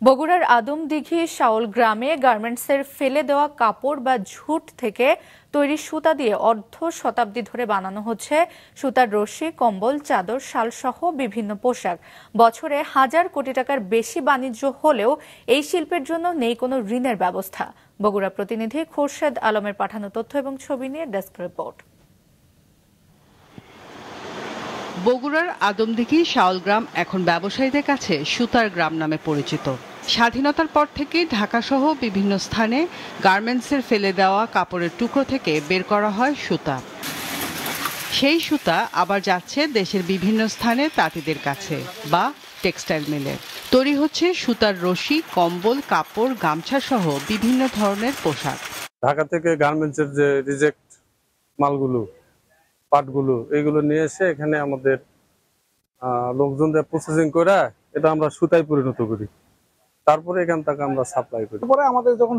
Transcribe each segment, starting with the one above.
বগুড়ার আদমদিঘি শাওল গ্রামে গার্মেন্টসের ফেলে দেওয়া কাপড় বা ঝুট থেকে তৈরি সুতা দিয়ে অর্ধ শতাব্দী ধরে বানানো হচ্ছে সুতার রশি, কম্বল, চাদর, শাল সহ বিভিন্ন পোশাক। বছরে হাজার কোটি টাকার বেশি বাণিজ্য হলেও এই শিল্পের জন্য নেই কোনো ঋণের ব্যবস্থা। বগুড়া প্রতিনিধি খোরশেদ আলমের পাঠানো তথ্য এবং ছবি নিয়ে ডেস্ক রিপোর্ট। বগুড়ার আদমদিঘি শাওল গ্রাম এখন ব্যবসায়ীদের কাছে সুতার গ্রাম নামে পরিচিত। স্বাধীনতার পর থেকে ঢাকাসহ বিভিন্ন স্থানে গার্মেন্টসের ফেলে দেওয়া কাপড়ের টুকরো থেকে বের করা হয় সুতা। সেই সুতা আবার যাচ্ছে দেশের বিভিন্ন স্থানে তাঁতিদের কাছে বা টেক্সটাইল মিলে। তৈরি হচ্ছে সুতার রশি, কম্বল, কাপড়, গামছা সহ বিভিন্ন ধরনের পোশাক। ঢাকা থেকে গার্মেন্টসের যে রিজেক্ট মালগুলো, পাটগুলো, এইগুলো নিয়ে এসে এখানে আমাদের লোকজনদের প্রসেসিং করে এটা আমরা সুতায় পরিণত করি। তারপরে এখান থেকে আমরা সাপ্লাই করি। তারপরে আমাদের যখন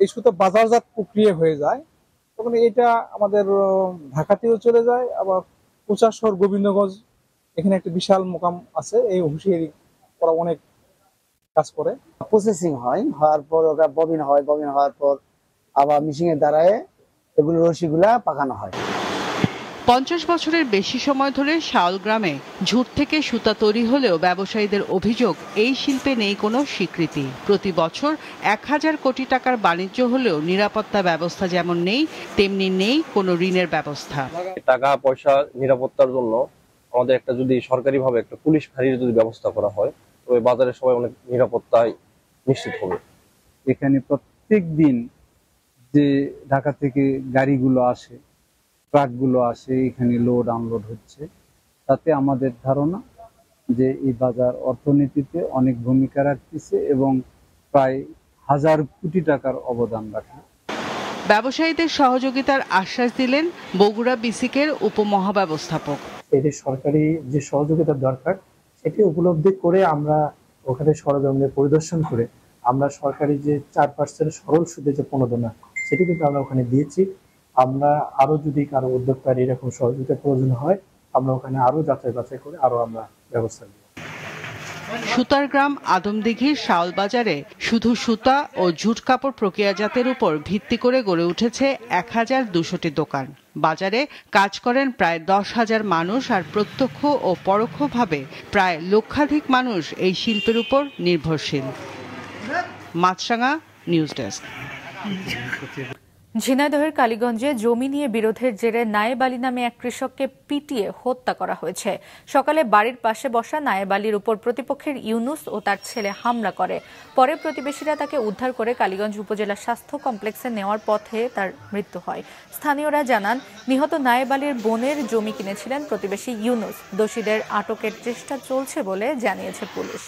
এই সুতা বাজারজাত প্রক্রিয়া হয়ে যায় তখন এটা আমাদের ঢাকাতেও চলে যায়, আবার কুচা শহর গোবিন্দগঞ্জ এখানে একটা বিশাল মোকাম আছে, এই হুঁশিয়ারি ওরা অনেক কাজ করে। প্রসেসিং হওয়ার পর ওটা ববিন হওয়ার পর আবার মেশিনের দ্বারায় এগুলো রশিগুলা পাকানো হয়। 50 বছরের বেশি সময় ধরে শাওল গ্রামে ঝুট থেকে সুতা তৈরি হলেও ব্যবসায়ীদের অভিযোগ এই শিল্পে নেই কোনো স্বীকৃতি। প্রতি বছর 1000 কোটি টাকার বাণিজ্য হলেও নিরাপত্তা ব্যবস্থা যেমন নেই, তেমনি নেই কোনো ঋণের ব্যবস্থা। টাকা পয়সা নিরাপত্তার জন্য আমাদের একটা যদি সরকারিভাবে একটা পুলিশ ফাঁড়ির যদি ব্যবস্থা করা হয় তবে বাজারে সবাই অনেক নিরাপত্তায় নিশ্চিত হবে। এখানে প্রত্যেক দিন যে ঢাকা থেকে গাড়িগুলো আসে, ট্রাকগুলো আসে, এখানে লোড আনলোড হচ্ছে, তাতে আমাদের ধারণা যে এই বাজার অর্থনীতিতে অনেক ভূমিকা রাখতেছে এবং প্রায় 1000 কোটি টাকার অবদান রাখে। ব্যবসায়ীদের সহযোগিতার আশ্বাস দিলেন বগুড়া বিসিকের উপমহাব্যবস্থাপক। এদের সরকারি যে সহযোগিতা দরকার সেটি উপলব্ধি করে আমরা ওখানে সরজমিনে পরিদর্শন করে আমরা সরকারি যে 4% সরল সুদে যে প্রণোদনা সেটি কিন্তু আমরা ওখানে দিয়েছি। আমরা আরো যদি কারো উদ্যোক্তার এরকম সহযোগিতার প্রয়োজন হয় আমরা ওখানে আরো যাচাই বাছাই করে আরো আমরা ব্যবস্থা নিই। সুতার গ্রাম আদমদিঘির শাওল বাজারে শুধু সুতা ও ঝুট কাপড় প্রক্রিয়াজাতের উপর ভিত্তি করে গড়ে উঠেছে 1200টি দোকান। বাজারে কাজ করেন প্রায় 10,000 মানুষ, আর প্রত্যক্ষ ও পরোক্ষভাবে প্রায় লক্ষাধিক মানুষ এই শিল্পের উপর নির্ভরশীল। মাছরাঙা নিউজ ডেস্ক। ঝিনাইদহের কালীগঞ্জে জমি নিয়ে বিরোধের জেরে নায়েব আলী নামে এক কৃষককে পিটিয়ে হত্যা করা হয়েছে। সকালে বাড়ির পাশে বসা নায়েব আলীর উপর প্রতিপক্ষের ইউনুস ও তার ছেলে হামলা করে। পরে প্রতিবেশীরা তাকে উদ্ধার করে কালীগঞ্জ উপজেলা স্বাস্থ্য কমপ্লেক্সে নেওয়ার পথে তার মৃত্যু হয়। স্থানীয়রা জানান, নিহত নায়েব আলীর বোনের জমি কিনেছিলেন প্রতিবেশী ইউনুস। দোষীদের আটকের চেষ্টা চলছে বলে জানিয়েছে পুলিশ।